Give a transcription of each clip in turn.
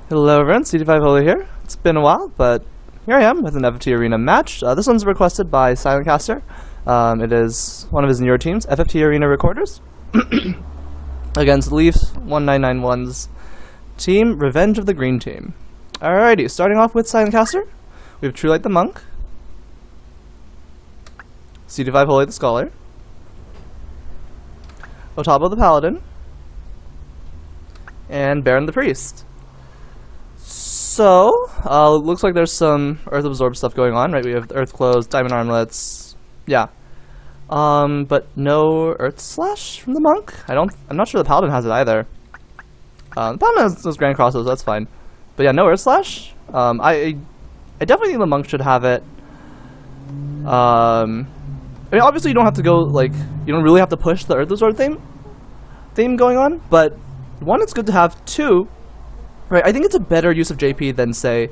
Hello everyone, CD5 Holy here. It's been a while, but here I am with an FFT Arena match. This one's requested by Silentkaster. It is one of his newer teams, FFT Arena Recorders, against Leif1991's team, Revenge of the Green Team. Alrighty, starting off with Silentkaster, we have Truelight the Monk, CD5 Holy the Scholar, Otabo the Paladin, and Baron the Priest. So, looks like there's some Earth Absorb stuff going on, right? We have Earth Clothes, Diamond Armlets, yeah. But no Earth Slash from the Monk? I'm not sure the Paladin has it either. The Paladin has those Grand Crosses, that's fine. But yeah, no Earth Slash. I definitely think the Monk should have it. I mean, obviously you don't have to go, like, you don't really have to push the Earth Absorb theme going on, but one, it's good to have. Two, right, I think it's a better use of JP than, say,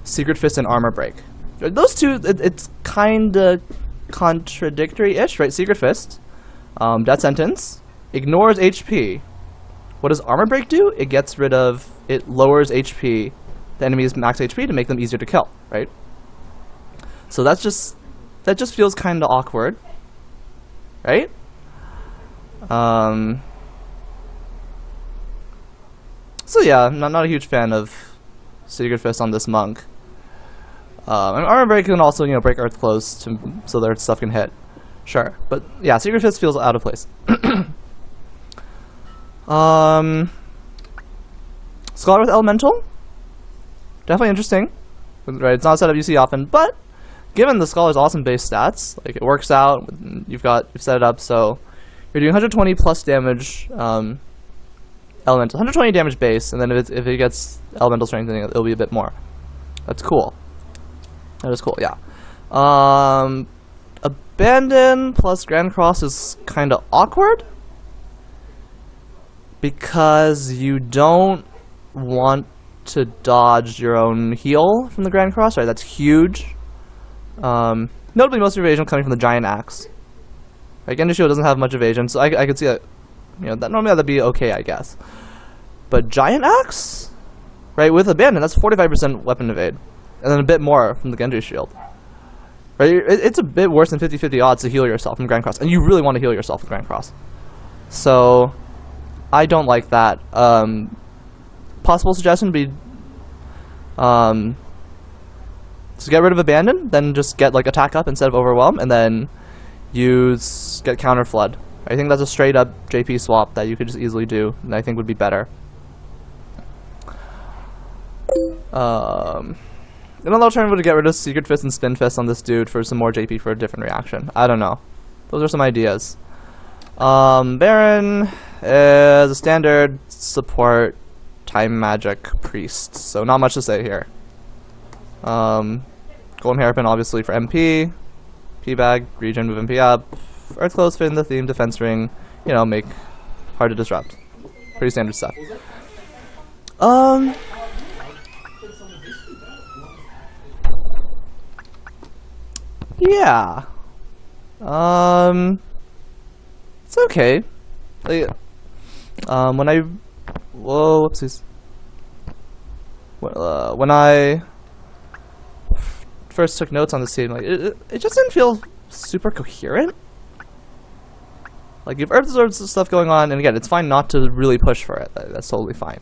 Secret Fist and Armor Break. Those two, it's kinda contradictory-ish, right? Secret Fist, Death Sentence, ignores HP. What does Armor Break do? It lowers HP, the enemy's max HP, to make them easier to kill, right? So that just feels kinda awkward, right? So yeah, I'm not a huge fan of Secret Fist on this Monk. And Armor Break can also, break Earth Clothes so their stuff can hit. Sure, but yeah, Secret Fist feels out of place. Scholar with Elemental, definitely interesting. Right, it's not a setup you see often, but given the Scholar's awesome base stats, like it works out. You've set it up so you're doing 120 plus damage. Elemental, 120 damage base, and then if it gets elemental strengthening, it'll be a bit more. That's cool. That is cool, yeah. Abandon plus Grand Cross is kind of awkward because you don't want to dodge your own heal from the Grand Cross, right? That's huge. Notably, most of your evasion coming from the Giant Axe. Like, Genjishio doesn't have much evasion, so I could see that. That normally that'd be okay, I guess. But Giant Axe, right, with Abandon, that's 45% weapon evade. And then a bit more from the Genji shield. Right, it's a bit worse than 50-50 odds to heal yourself from Grand Cross. And you really want to heal yourself with Grand Cross. So, I don't like that. Possible suggestion would be to get rid of Abandon, then just get, like, Attack Up instead of Overwhelm, and then get Counter Flood. I think that's a straight up JP swap that you could just easily do, and I think would be better. Another alternative would get rid of Secret Fist and Spin Fist on this dude for some more JP for a different reaction. I don't know. Those are some ideas. Baron is a standard support time magic priest, so not much to say here. Golden Hairpin obviously for MP, P-Bag, regen, move MP up. Earth Clothes fit in the theme, Defense Ring, make hard to disrupt. Pretty standard stuff. Yeah. It's okay. Like, whoopsies. When I first took notes on this team, like, it just didn't feel super coherent. Like, you have Earth Absorb stuff going on, and again, it's fine not to really push for it. That's totally fine.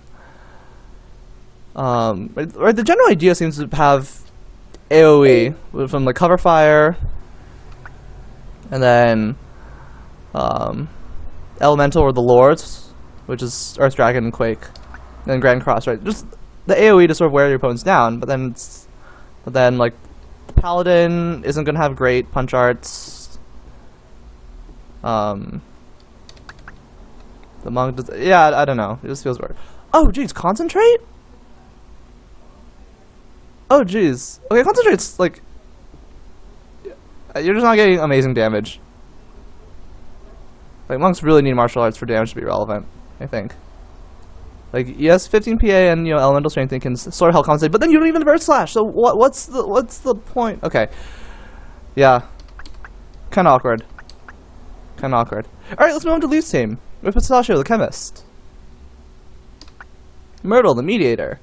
The general idea seems to have AoE from, like, Cover Fire, and then Elemental or the Lords, which is Earth Dragon and Quake, and then Grand Cross, right? Just the AoE to sort of wear your opponents down, but then like, the Paladin isn't going to have great punch arts. The Monk does, yeah, I don't know. It just feels weird. Oh, geez, Concentrate? Oh, geez. Okay, Concentrate's, like, you're just not getting amazing damage. Like, Monks really need martial arts for damage to be relevant, I think. Like, yes, 15 PA and, elemental strength can sort of help compensate, but then you don't even have Earth Slash, so what's the point? Okay. Yeah. Kinda awkward. Alright, let's move on to Leif's team. With Pistachio, the Chemist. Myrtle, the Mediator.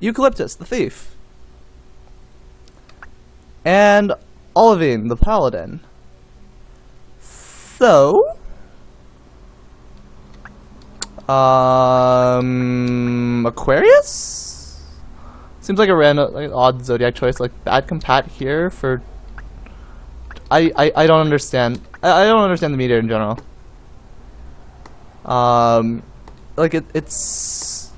Eucalyptus, the thief. And Olivine, the paladin. So... Aquarius? Seems like a random, like, odd zodiac choice, like bad compat here for... I don't understand. I don't understand the meter in general. Like it's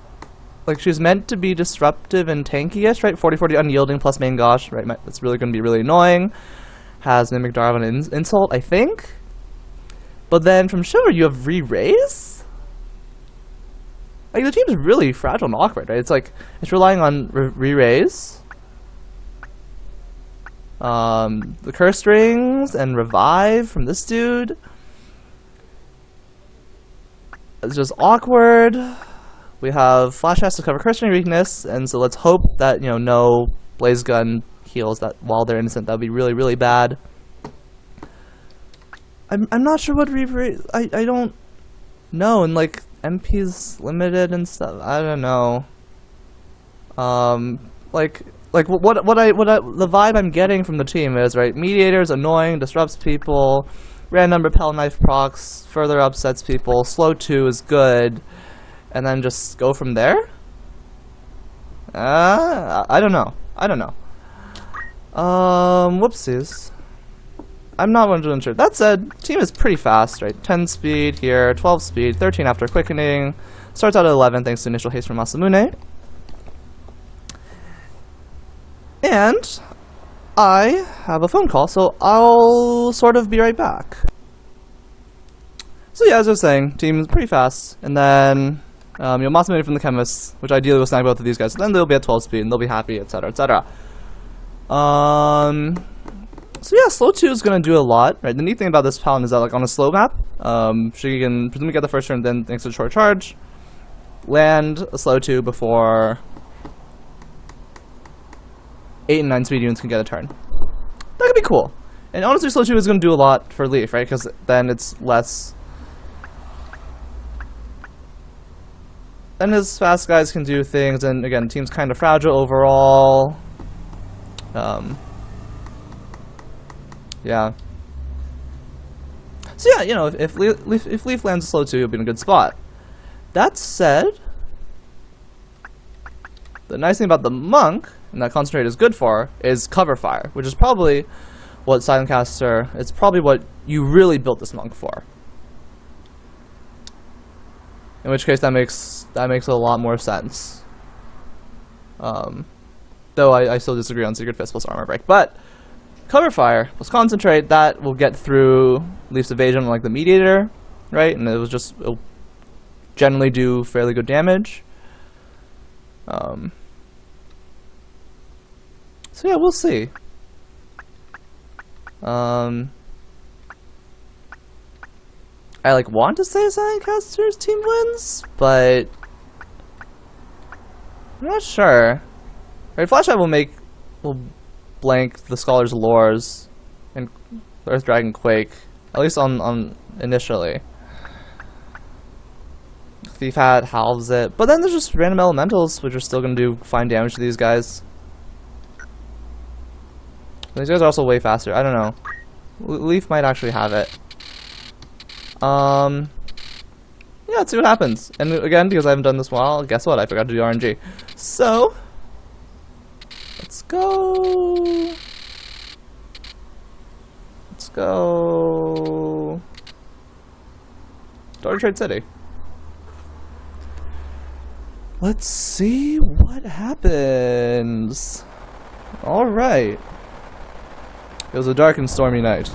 like she's meant to be disruptive and tanky-ish, right? 40/40 unyielding plus main gosh, right? That's really going to be really annoying. Has Mimic Darwin and Insult, I think. But then from Shiver you have re-raise? Like the team's really fragile and awkward, right? It's like it's relying on re-raise. The curse rings and revive from this dude. It's just awkward. We have Flash has to cover curse ring weakness, and so let's hope that, you know, no Blaze Gun heals that while they're innocent. That would be really, really bad. I'm not sure what I don't know, and like MP's limited and stuff. I don't know. Like what the vibe I'm getting from the team is, right? Mediator's annoying, disrupts people. Random repel knife procs further upsets people. Slow 2 is good, and then just go from there. I don't know. Whoopsies. I'm not 100% sure. That said, team is pretty fast, right? 10 speed here, 12 speed, 13 after quickening. Starts out at 11 thanks to initial haste from Masamune. And I have a phone call, so I'll sort of be right back. So yeah, as I was saying, team is pretty fast, and then you'll Masamune from the chemists, which ideally will snag both of these guys. So then they'll be at 12 speed, and they'll be happy, etc., etc. So yeah, slow 2 is going to do a lot, right? The neat thing about this paladin is that, like, on a slow map, she can presumably get the first turn, then thanks to short charge, land a slow 2 before 8 and 9 speed units can get a turn. That could be cool. And honestly, slow 2 is going to do a lot for Leif, right? Because then it's less... Then his fast guys can do things, and again, the team's kind of fragile overall. Yeah. So yeah, you know, if Leif lands a slow 2, he'll be in a good spot. That said, the nice thing about the monk, and that concentrate is good for, is cover fire, which is probably what silentkaster, it's probably what you really built this monk for. In which case that makes a lot more sense. Though I still disagree on Secret Fist plus armor break. But cover fire plus concentrate, that will get through Leif's evasion like the mediator, right? And it'll generally do fairly good damage. So yeah, we'll see. I like want to say silentkaster's team wins, but I'm not sure. Right, Flashlight will blank the Scholar's Lores and Earth Dragon Quake, at least on initially. Thief Hat halves it, but then there's just random elementals which are still gonna do fine damage to these guys. These guys are also way faster. I don't know. Leif might actually have it. Yeah, let's see what happens. And again, because I haven't done this in a while, guess what? I forgot to do RNG. So, let's go. Let's go. Daughter Trade City. Let's see what happens. Alright. It was a dark and stormy night.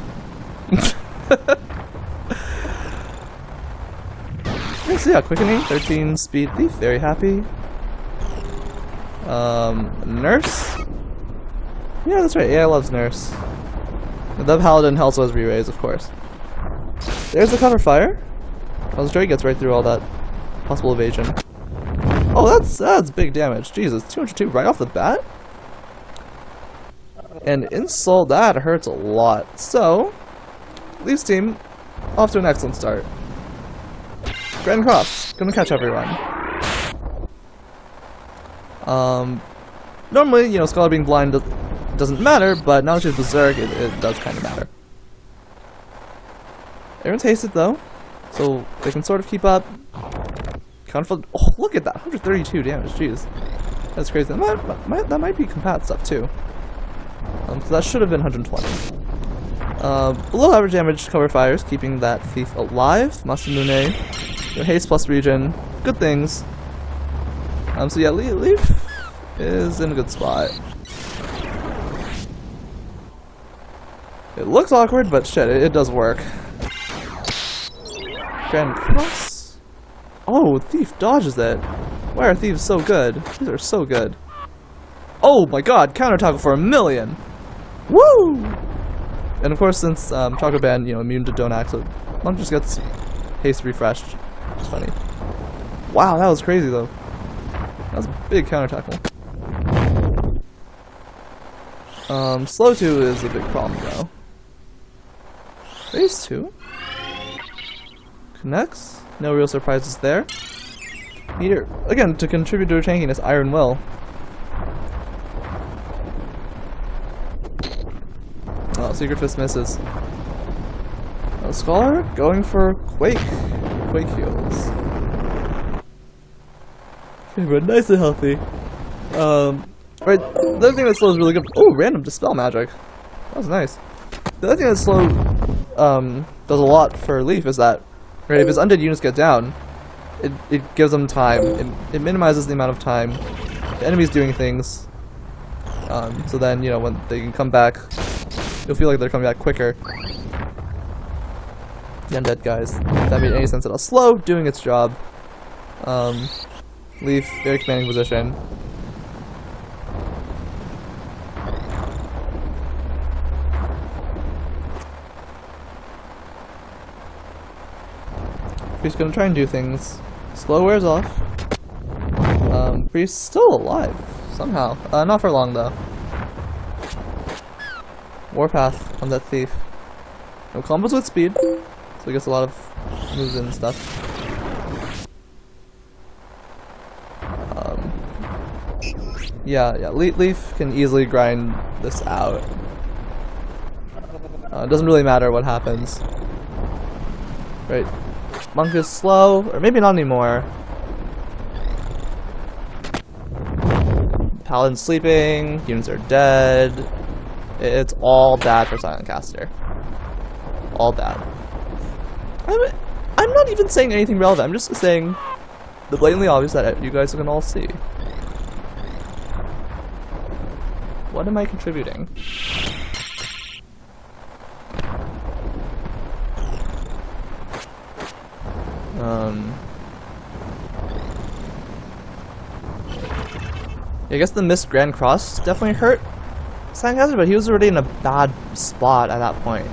So yeah, quickening, 13 speed thief, very happy. Nurse? Yeah, that's right, AI loves nurse. The paladin also has re-raise, of course. There's the cover fire. Concentrate gets right through all that possible evasion. Oh, that's big damage. Jesus, 202 right off the bat? And insult, that hurts a lot. So, Leif's team off to an excellent start. Grand Cross, gonna catch everyone. Normally, you know, Scholar being blind doesn't matter, but now that she's Berserk, it does kind of matter. Everyone's hasted though, so they can sort of keep up. Oh, look at that, 132 damage, jeez. That's crazy. That might be compat stuff too. So that should have been 120. Below average damage cover fires, keeping that thief alive. Masamune, haste plus regen, good things. So yeah, Leif is in a good spot. It looks awkward, but shit, it does work. Grand Cross? Oh, Thief dodges it. Why are thieves so good? These are so good. Oh my god, counter tackle for 1,000,000! Woo! And of course, since Chocolate Band, you know, immune to Donax, so Monk just gets haste refreshed. Which is funny. Wow, that was crazy though. That was a big counter tackle. Slow 2 is a big problem though. Phase 2? Connects? No real surprises there. Meteor, again, to contribute to her tankiness, Iron Will. Oh, Secret Fist misses. Scholar going for Quake heals. Okay, but nice and healthy. Right, the other thing that slows really good. Oh, random Dispel Magic. That was nice. The other thing that slow does a lot for Leif is that, right, if his undead units get down, it gives them time. It minimizes the amount of time the enemy's doing things. So then, you know, when they can come back, you'll feel like they're coming back quicker. The undead guys. If that made any sense at all. Slow, doing its job. Leif, very commanding position. Priest's gonna try and do things. Slow wears off. Priest's still alive, somehow. Not for long though. Warpath on that thief. No combos with speed, so he gets a lot of moves and stuff. Yeah, Leif can easily grind this out. It doesn't really matter what happens. Right. Monk is slow, or maybe not anymore. Paladin's sleeping, units are dead. It's all bad for silentkaster. All bad. I'm not even saying anything relevant, I'm just saying the blatantly obvious that you guys can all see. What am I contributing? I guess the missed Grand Cross definitely hurt silentkaster, but he was already in a bad spot at that point.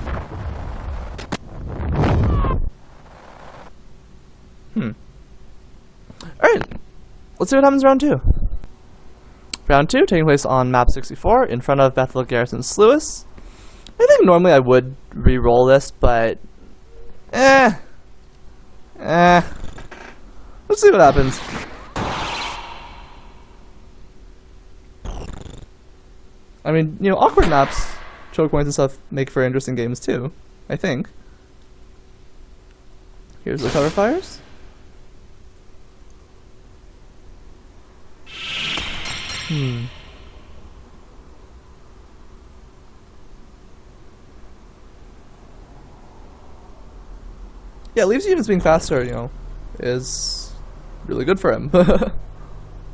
Alright, let's see what happens round 2. Round 2 taking place on map 64 in front of Bethel Garrison Sluis. I think normally I would re-roll this, but let's see what happens. I mean, you know, awkward maps, choke points and stuff make for interesting games too, I think. Here's the cover fires. Yeah, Leif's units being faster, you know, is really good for him.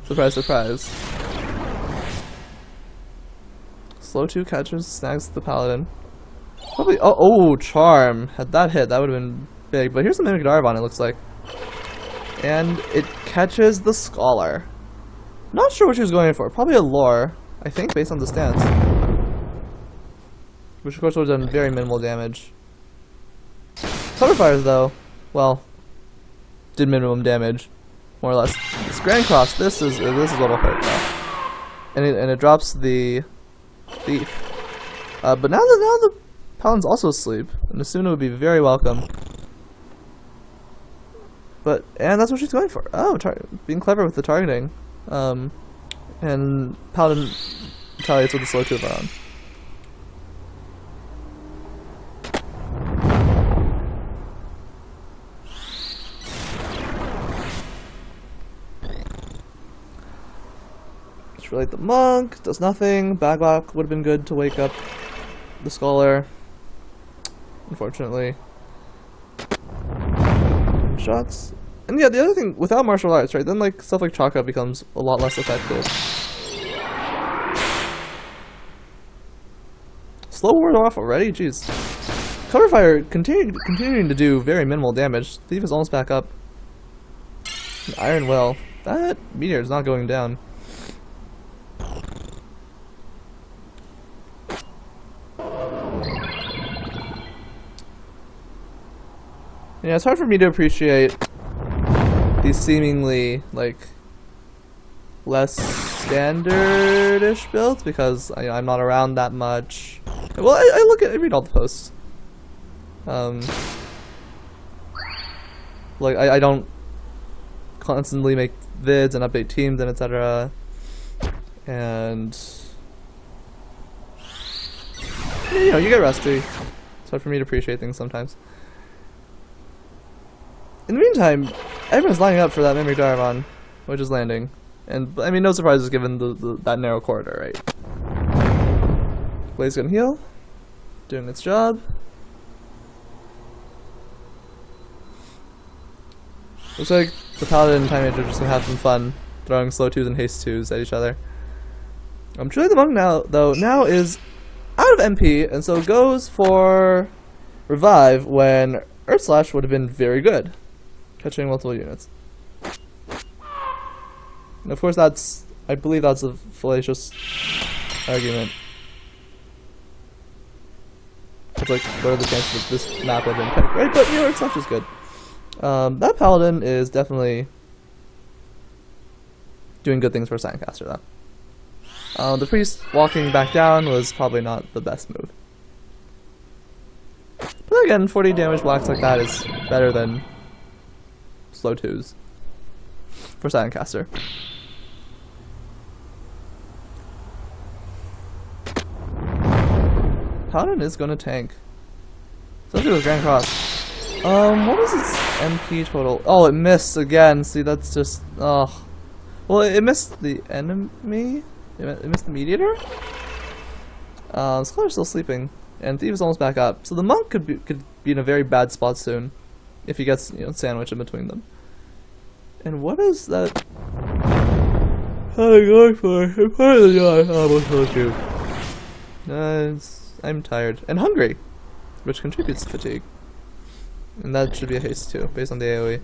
Surprise, surprise. Slow 2 catches, snags the paladin. Probably. Oh, charm. Had that hit, that would have been big. But here's the Mimic Darvon, it looks like. And it catches the Scholar. Not sure what she was going for. Probably a lore, I think, based on the stance. Which, of course, would have done very minimal damage. Cover fires, though, well, did minimum damage, more or less. This Grand Cross, this is what'll hurt, though. And it drops the thief. But now the paladin's also asleep, and Asuna would be very welcome. And that's what she's going for. Oh, being clever with the targeting. And Paladin retaliates with a slow 2 of our own. Relate the monk, does nothing. Baglock would have been good to wake up the scholar. Unfortunately. Shots. And yeah, the other thing, without martial arts, right, then like stuff like Chaka becomes a lot less effective. Slow ward off already? Jeez. Cover fire continuing to do very minimal damage. Thief is almost back up. Iron Will. That meteor is not going down. Yeah, it's hard for me to appreciate these seemingly, like, less standard-ish builds because I'm not around that much. Well, I read all the posts. Like, I don't constantly make vids and update teams and etc. And, you know, you get rusty. It's hard for me to appreciate things sometimes. In the meantime, everyone's lining up for that Mimic Daravan, which is landing. And, I mean, no surprises given that narrow corridor, right? Blaze gonna heal. Doing its job. Looks like the Paladin and Time Mage are just gonna have some fun throwing slow 2s and haste 2s at each other. Truly the Monk now is out of MP, and so goes for Revive when Earth Slash would have been very good. Catching multiple units. And of course I believe that's a fallacious argument. It's like, what are the chances that this map would have been picked, right? But, you know, Earth Slash is good. That Paladin is definitely doing good things for a silentkaster, though. The Priest walking back down was probably not the best move. But again, 40 damage blocks like that is better than slow 2s for silentkaster. Paladin is going to tank. Especially with Grand Cross. What is its MP total? Oh, it missed again. See, that's just... Oh. Well, it missed the enemy? It missed the Mediator? Scholar's still sleeping. And Thief is almost back up. So the Monk could be in a very bad spot soon. If he gets, you know, sandwiched in between them. And what is that? How are you going for? I'm part of the guy. I almost told you. I'm tired. And hungry. Which contributes to fatigue. And that should be a haste too, based on the AoE.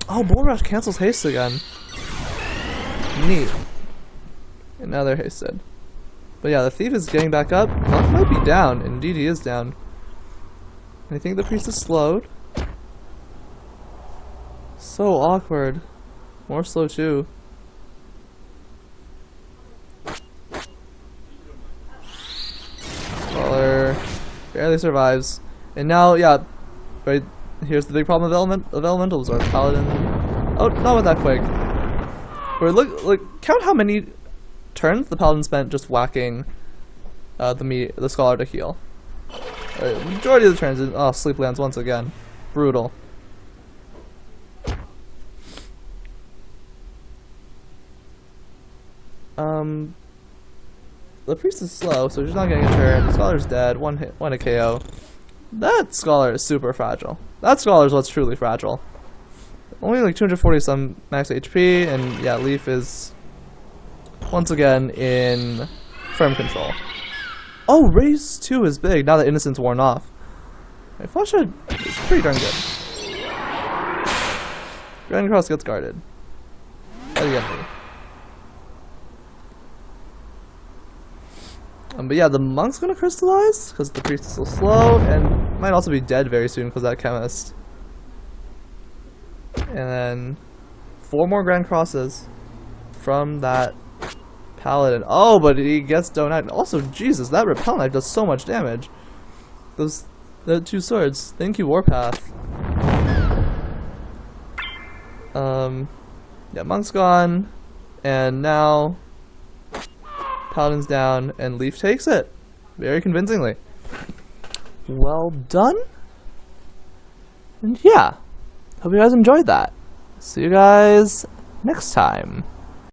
Oh, Bull Rush cancels haste again. Neat. And now they're hasted. But yeah, the Thief is getting back up. Monk might be down. Indeed, he is down. I think the Priest is slowed. So awkward. More slow too. Scholar barely survives. And now, yeah, right here's the big problem of elementals are Paladin. Oh, not with that quick. Or look, count how many turns the Paladin spent just whacking the Scholar to heal. Majority of the turns, oh, sleep lands once again. Brutal. The Priest is slow, so he's not getting a turn. The Scholar's dead. One hit KO. That Scholar is super fragile. That Scholar is what's truly fragile. Only like 240 some max HP, and yeah, Leif is once again in firm control. Oh, Raise 2 is big now that Innocence worn off. Right, Flashhead is pretty darn good. Grand Cross gets guarded by the enemy. But yeah, the Monk's gonna crystallize because the Priest is so slow, and might also be dead very soon because that Chemist. And then 4 more Grand Crosses from that Paladin. Oh, but he gets Donut. Also, Jesus, that Repel Knife does so much damage. The 2 swords. Thank you, Warpath. Yeah, Monk's gone, and now Paladin's down, and Leif takes it. Very convincingly. Well done. And yeah, hope you guys enjoyed that. See you guys next time.